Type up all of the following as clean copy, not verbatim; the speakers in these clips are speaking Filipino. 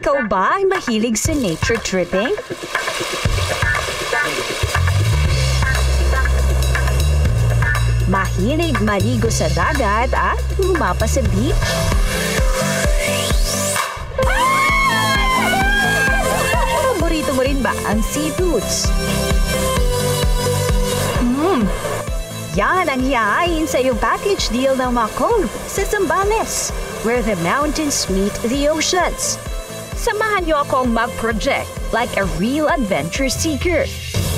Ikaw ba ay mahilig sa nature tripping? Mahilig maligo sa dagat at lumapa sa beach? Paborito mo rin ba ang seafoods? Yan ang hihain sa iyong package deal ng mga Cove sa Zambales, where the mountains meet the oceans. Samahan niyo akong mag-project like a real adventure seeker.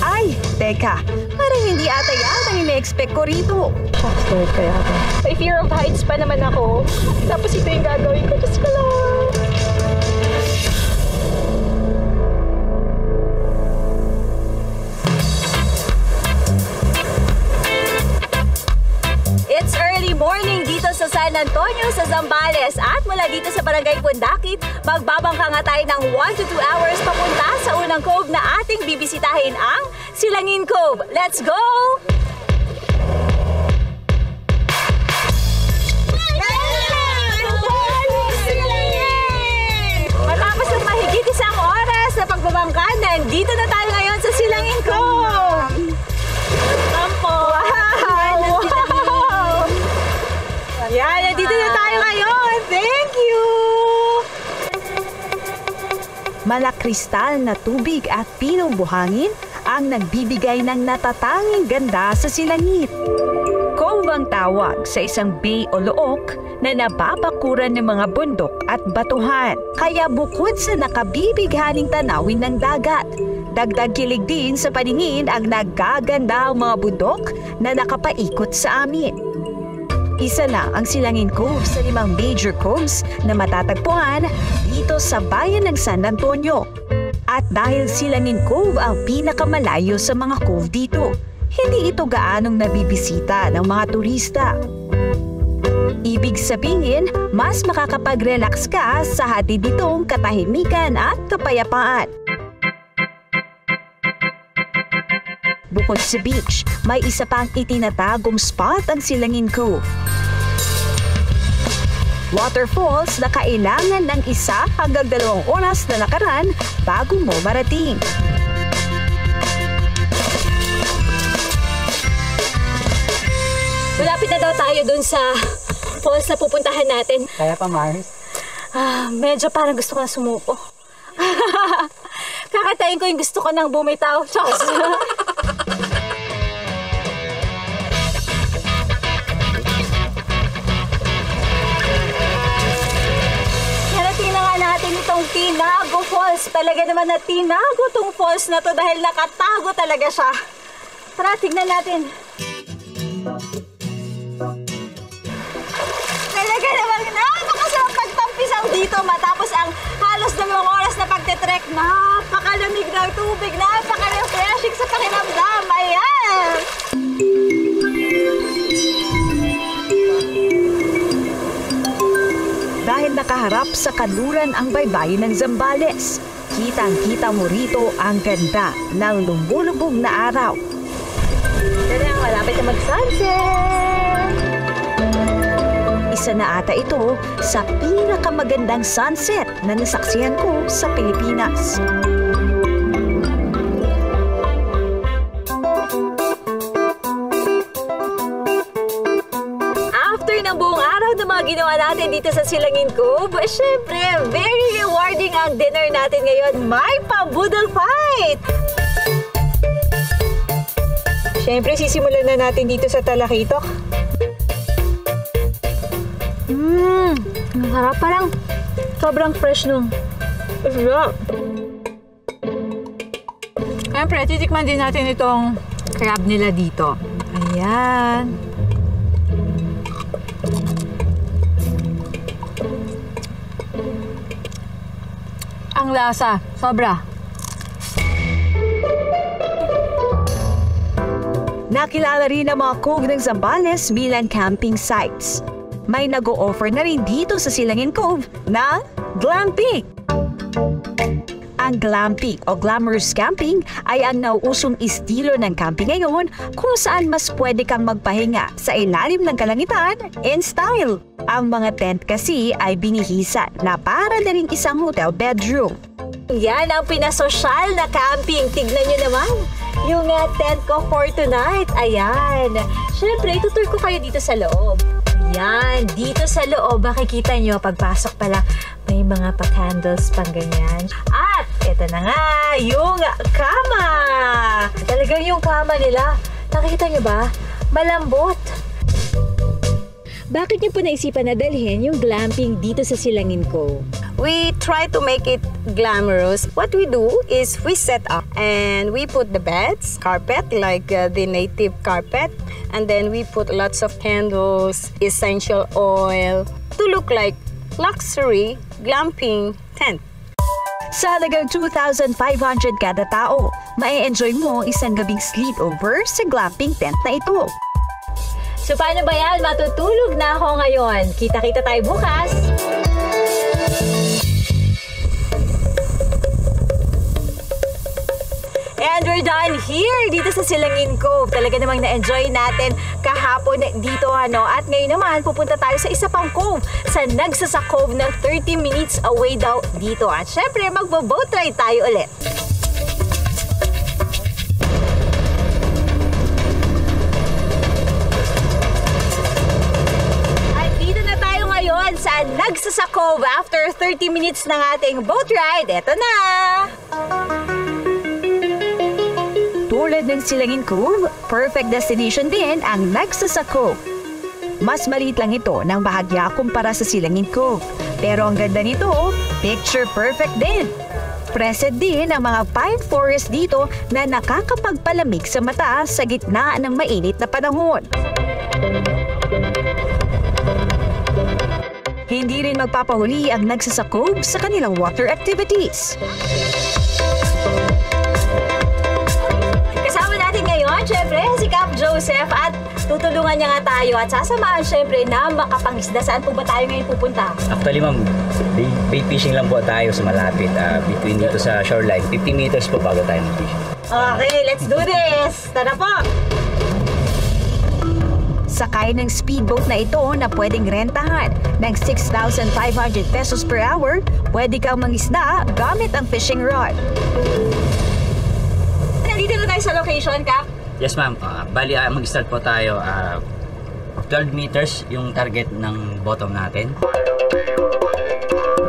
Ay, teka, parang hindi ata yan ang ina-expect ko rito. Scared kaya ako. May fear of heights pa naman ako. Tapos ito yung gagawin ko. Diyos ko lang. It's early morning dito sa San Antonio sa Zambales at mula dito sa Barangay Pundakit, magbabangka nga tayo ng 1 to 2 hours papunta sa unang cove na ating bibisitahin ang Silangin Cove. Let's go! Matapos ng mahigit isang oras na pagbabangka, nandito na tayo ngayon sa Silangin Cove! Tampo! Yan, nandito na tayo ngayon. Thank you! Malakristal na tubig at pinong buhangin ang nagbibigay ng natatanging ganda sa silangit. Cove ang tawag sa isang bay o look na nababakuran ng mga bundok at batuhan. Kaya bukod sa nakabibighaning tanawin ng dagat, dagdag kilig din sa paningin ang nagaganda ang mga bundok na nakapaikot sa amin. Isa lang ang Silangin Cove sa 5 major coves na matatagpuan dito sa bayan ng San Antonio. At dahil Silangin Cove ang pinakamalayo sa mga cove dito, hindi ito gaanong nabibisita ng mga turista. Ibig sabihin, mas makakapag-relax ka sa hatid nitong katahimikan at kapayapaan. Bukod sa beach, may isa pang itinatagong spot ang Silangin Cove. Waterfalls na kailangan ng 1 hanggang 2 oras na lakaran bago mo marating. Malapit na daw tayo dun sa falls na pupuntahan natin. Kaya pa, Mars? Medyo parang gusto ko na sumuko. Kakatayin ko yung gusto ko nang bumitaw. Chos! Narating na nga natin itong Tinago Falls. Talaga naman na tinago itong falls na to dahil nakatago talaga siya. Tara, tignan natin. Talaga naman napakasarap pagtampisaw dito matapos ang halos 2 oras na pagtetrek. Napakalamig ng tubig, napaka-refreshing sa pakiramdam. Ayan! Dahil nakaharap sa kanluran ang baybayin ng Zambales, kitang-kita mo rito ang ganda ng lumulubog na araw. Tara, malapit na mag-sunset! Isa na ata ito sa pinakamagandang sunset na nasaksihan ko sa Pilipinas. After ng buong araw na mga ginawa natin dito sa Silangin Cove, syempre, very rewarding ang dinner natin ngayon. May pambudol fight! Syempre, sisimulan na natin dito sa Talakitok. Ang harap, parang sobrang fresh nung. Sarap. Siyempre, titikman din natin itong crab nila dito. Ayan. Ang lasa, sobra. Nakilala rin ang mga cove ng Zambales bilang camping sites. May nag-o-offer na rin dito sa Silangin Cove na glamping. Ang glamping o glamorous camping ay ang nauusong estilo ng camping ngayon kung saan mas pwede kang magpahinga sa ilalim ng kalangitan in style. Ang mga tent kasi ay binihisan na para na rin isang hotel bedroom. Yan ang pinasosyal na camping. Tignan nyo naman yung tent ko for tonight. Ayan. Syempre, itutur ko kayo dito sa loob. Yan, dito sa loob, makikita nyo, pagpasok pa lang, may mga pa-candles pang ganyan. At, ito na nga, yung kama! Talagang yung kama nila, nakikita nyo ba? Malambot. Bakit nyo po naisipan na dalhin yung glamping dito sa Silangin Cove? We try to make it glamorous. What we do is we set up and we put the beds, carpet like the native carpet, and then we put lots of candles, essential oil to look like luxury glamping tent. Sa halagang 2,500 kada tao, mai-enjoy mo isang gabing sleepover sa glamping tent na ito. So paano ba yan? Matutulog na ako ngayon. Kita-kita tayo bukas. And we're done here dito sa Silangin Cove. Talaga namang na-enjoy natin kahapon dito At ngayon naman pupunta tayo sa isa pang cove sa Nagsasa Cove na 30 minutes away daw dito. At syempre magbo-boat ride tayo ulit. Sa Nagsasa Cove after 30 minutes ng ating boat ride. Eto na! Tulad ng Silangin Cove, perfect destination din ang Nagsasa Cove. Mas maliit lang ito ng bahagya kumpara sa Silangin Cove. Pero ang ganda nito, picture perfect din. Present din ang mga pine forest dito na nakakapagpalamig sa mata sa gitna ng mainit na panahon. Hindi rin magpapahuli ang Nagsasa Cove sa kanilang water activities. Kasama natin ngayon, syempre, si Cap Joseph at tutulungan niya nga tayo at sasamahan syempre na makapangisda. Saan po ba tayo ngayon pupunta? Actually ma'am, bait fishing lang po tayo sa malapit between dito sa shoreline. 50 meters po bago tayo mag-fishing. Okay, let's do this! Tara po! Sakay ng speedboat na ito na pwedeng rentahan ng 6,500 pesos per hour, pwede kang mangisda gamit ang fishing rod. Nandito na tayo sa location, Cap? Yes ma'am, bali mag-start po tayo 12 meters yung target ng bottom natin.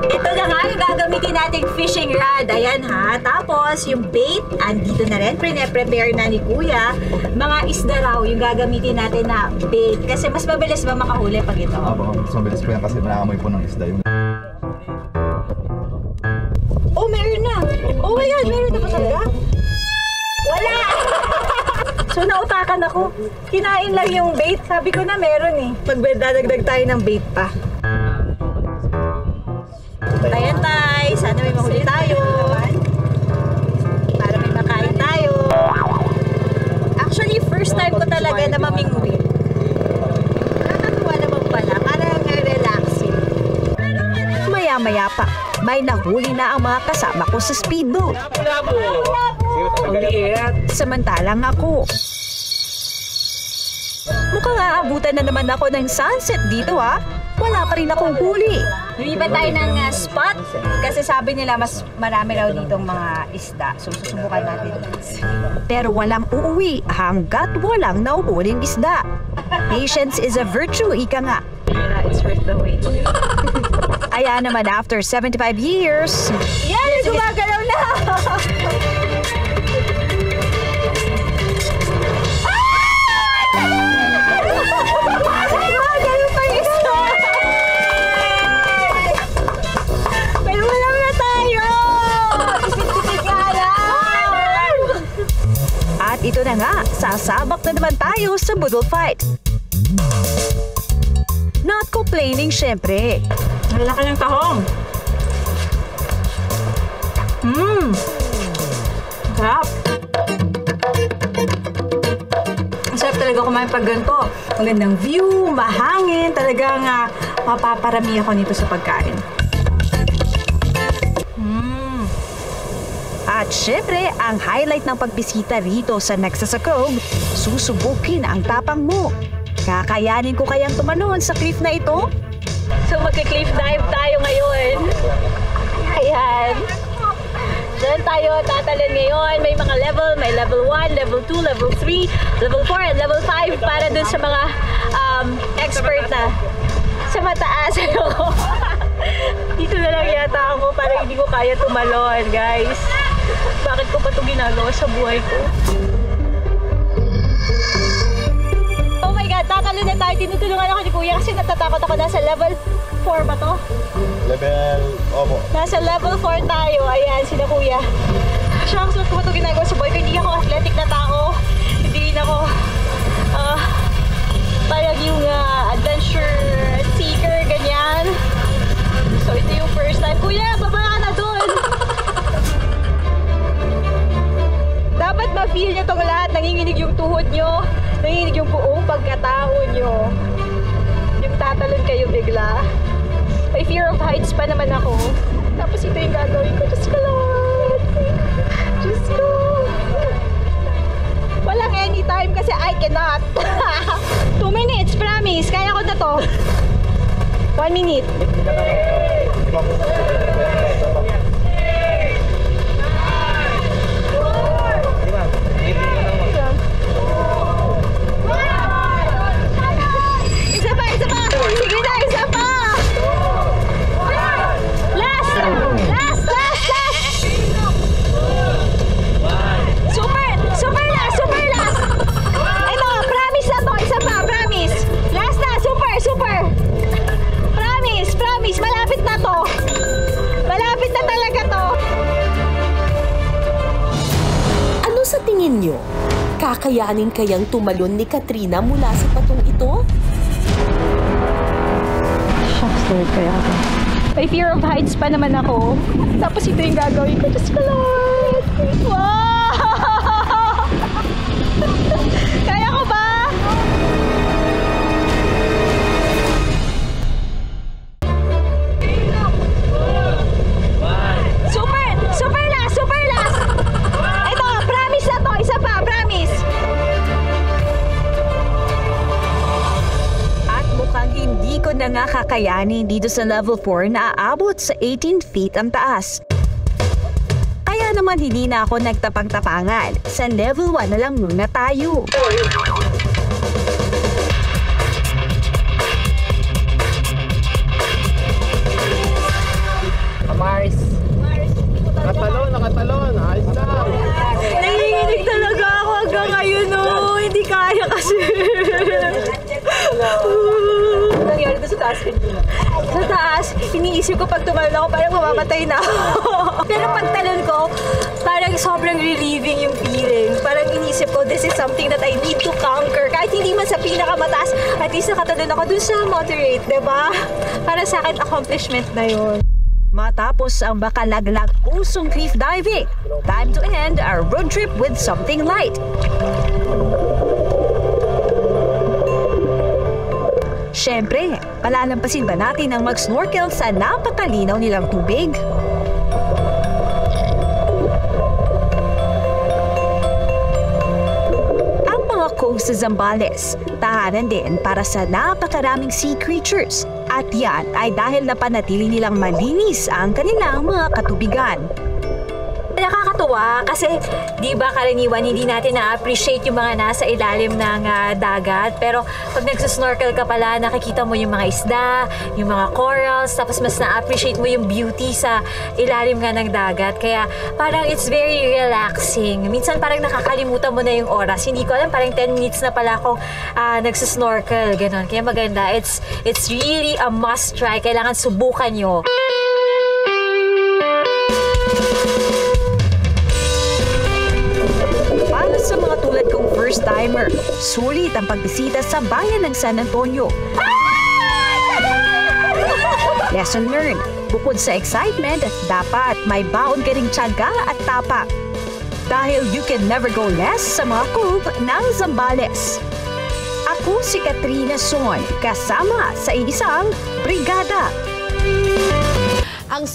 Ito na nga yung gagamitin nating fishing rod. Ayan ha. Tapos yung bait, andito na rin. Prepare na ni Kuya. Mga isda raw yung gagamitin natin na bait. Kasi mas mabilis ba makahuli pag ito? Mas mabilis po yan kasi naamoy po ng isda yung... Oh, meron na! Oh my God, meron na ba talaga? Wala! So nautakan ako. Kinain lang yung bait. Sabi ko na meron eh. Pagdadagdag tayo ng bait pa. Tayan tay, sana may mahuli tayo. Para may makain tayo. Actually, first time ko talaga na mamingwit. Nakakatuwa naman pala, parang relaxing. Maya-maya pa, may nahuli na ang mga kasama ko sa speedboat. Samantalang ako, mukhang aabutan na naman ako ng sunset dito Wala pa rin akong huli. Lumipat tayo ng spot kasi sabi nila mas marami raw ditong mga isda. So susubukan natin. Pero walang uuwi hanggat walang nauhuling isda. Patience is a virtue, ika nga. It's worth the wait. Kaya naman after 75 years... Yan! Gumagalaw na! At ito na nga, sasabak na naman tayo sa budol fight. Not complaining, syempre. Malaki ng tahong. Sarap. Masarap talaga kumain pag ganito. Magandang view, mahangin. Talagang mapaparami ako nito sa pagkain. At syempre, ang highlight ng pagbisita rito sa Naxos Cove, susubukin ang tapang mo. Kakayanin ko kayang tumalon sa cliff na ito? So magka-cliff dive tayo ngayon. Ayan. Diyan tayo tatalon ngayon. May mga level. May level 1, level 2, level 3, level 4, and level 5 para dun sa mga expert na sa mataas. Dito na lang yata ako para hindi ko kaya tumalon, guys. Bakit ko pa ito ginagawa sa buhay ko? Oh my God, tatalon na tayo. Tinutulungan ako ni Kuya kasi natatakot ako. Nasa level 4 ba to? Nasa level 4 tayo. Ayan, sila Kuya. Shucks, bakit ko pa ito ginagawa sa buhay ko? Hindi ako athletic na tao. Hindi rin ako parang yung adventure seeker, ganyan. So, ito yung first time. Kuya, baba ka na doon! Dapat ma-feel nyo itong lahat. Nanginginig yung tuhod nyo. Nanginginig yung buong pagkatao nyo. Yung tatalon kayo bigla. May fear of heights pa naman ako. Tapos ito yung gagawin ko. Diyos ko Lord! Diyos ko! Walang anytime kasi I cannot. 2 minutes, promise. Kaya ko na to. 1 minute. Isa pa, isa pa. Sige na, isa pa. Last. Last, last, last. Super, super last, super last. Ito, promise na to. Isa pa, promise. Last na, super, super. Promise, promise. Malapit na to. Malapit na talaga to. Ano sa tingin nyo? Kakayanin kayang tumalon ni Katrina mula sa patong ito? Shucks, Lord, kaya ako. May fear of heights pa naman ako. Tapos ito yung gagawin ko. Diyos ko, Lord. Wow! Kaya ko ba? Super! Super last! Super last! Ito, promise na to. Isa pa, promise. At mukhang hindi ko na nga kakayanin dito sa level 4 na aabot sa 18 feet ang taas. Kaya naman hindi na ako nagtapang-tapangan. Sa level 1 na lang muna tayo. Mars. Nakatalon. Ayos na. Nanginginig talaga ako hanggang ngayon, no. Hindi kaya kasi. Nangyari to sa taas. Sa taas, iniisip ko pag tumalon ako, parang mamamatay na ako. Pero pag talon ko, parang sobrang relieving yung feeling. Parang iniisip ko, this is something that I need to conquer. Kahit hindi man sa pinakamataas, at least nakatalon ako dun sa moderate, diba? Para sa akin, accomplishment na yun. Matapos ang makalaglag pusong cliff diving, time to end our road trip with something light. Siyempre, palalampasin ba natin ang mag-snorkel sa napakalinaw nilang tubig? Ang mga coves sa Zambales, tahanan din para sa napakaraming sea creatures. At yan ay dahil napanatili nilang malinis ang kanilang mga katubigan. Nakakatuwa kasi di ba karaniwan hindi natin na-appreciate yung mga nasa ilalim ng dagat, pero pag nagsusnorkel ka pala nakikita mo yung mga isda, yung mga corals, tapos mas na-appreciate mo yung beauty sa ilalim nga ng dagat, kaya parang it's very relaxing. Minsan parang nakakalimutan mo na yung oras, hindi ko alam, parang 10 minutes na pala akong nagsusnorkel, ganon. Kaya maganda, it's really a must try, kailangan subukan nyo. Sa mga tulad kong first-timer, sulit ang pagbisita sa bayan ng San Antonio. Lesson learned, bukod sa excitement, dapat may baon ka ring tiyaga at tapak. Dahil you can never go less sa mga cove ng Zambales. Ako si Katrina Son, kasama sa isang brigada. Ang